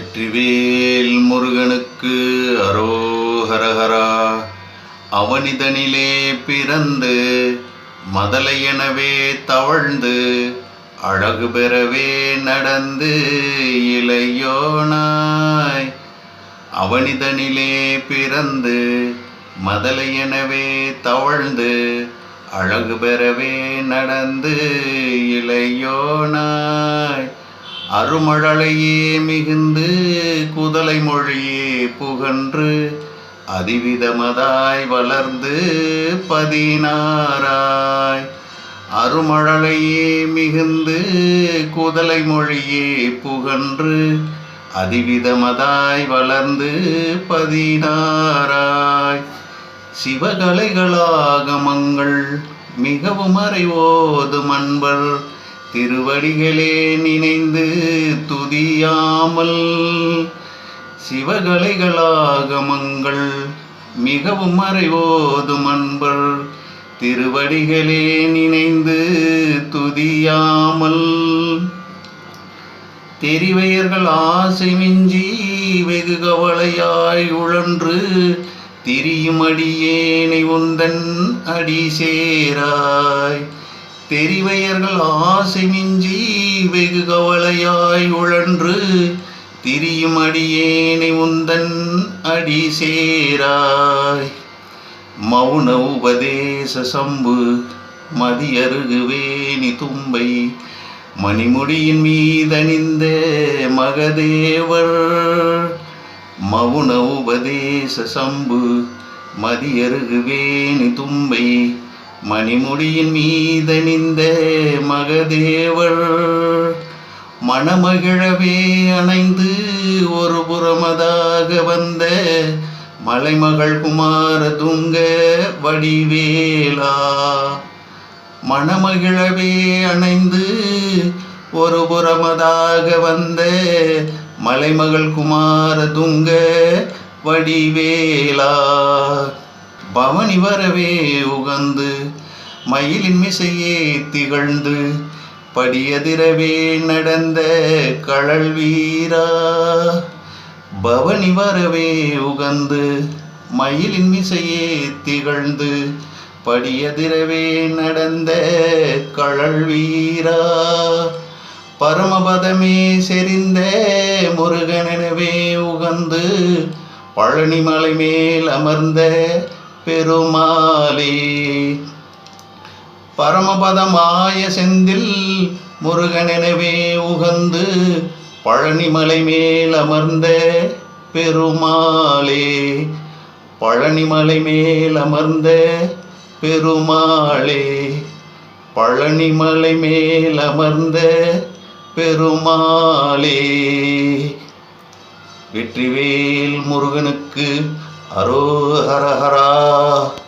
வெற்றிவேல் முருகனுக்கு அரோஹரஹரா. அவனிதனிலே பிறந்து மதலையெனவே தவழ்ந்து அழகு பெறவே நடந்து இளையோனாய். அவனிதனிலே பிறந்து மதலையெனவே தவழ்ந்து அழகு பெறவே நடந்து இளையோனாய். அருமழலையே மிகுந்து குதலை மொழியே புகன்று அதிவிதமதாய் வளர்ந்து பதினாராய். அருமழலையே மிகுந்து குதலை மொழியே புகன்று அதிவிதமதாய் வளர்ந்து பதினாராய். சிவகலைகளாகமங்கள் மிகவும் அறிவோதும் அன்பர் திருவடிகளே நினைந்து துதியாமல். சிவகலைகளாகமங்கள் மிகவும் அறிவோதும் அன்பர் திருவடிகளே நினைந்து துதியாமல். தெரிவையர்கள் ஆசை மிஞ்சி வெகு கவலையாய் உழன்று திரியும் அடியேனை உந்தன் அடி சேராய். தெரிவையர்கள் ஆசை மிஞ்சி வெகு கவலையாய் உழன்று திரியும் அடியேனை உந்தன் அடி சேராய். மௌன உபதேச சம்பு மதியருகுவேணி தும்பை மணிமுடியின் மீதணிந்த மகதேவர். மௌன உபதேச சம்பு மதியருகுவேணி தும்பை மணிமுடியின் மீதணிந்த மகதேவர். மணமகிழவே அணைந்து ஒரு புறமதாக வந்த மலைமகள் குமார துங்க வடிவேலா. மணமகிழவே அணைந்து ஒரு புறமதாக வந்த மலைமகள் குமார துங்க வடிவேலா. பவனி வரவே உகந்து மயிலின் மிசையே திகழ்ந்து படியதிரவே நடந்த கழல் வீரா. பவனி வரவே உகந்து மயிலின் மிசையே திகழ்ந்து படியதிரவே நடந்த கழல் வீரா. பரமபதமே செறிந்த முருகனெனவே உகந்து பழனிமலை மேல் அமர்ந்த பெருமாளே. பரமபதமாய செந்தில் முருகனெனவே உகந்து பழனிமலை மேல் அமர்ந்த பெருமாளே. பழனிமலை மேல் அமர்ந்த பெருமாளே. பழனிமலை மேல் அமர்ந்த பெருமாளே. வெற்றிவேல் முருகனுக்கு அரோஹரஹரா.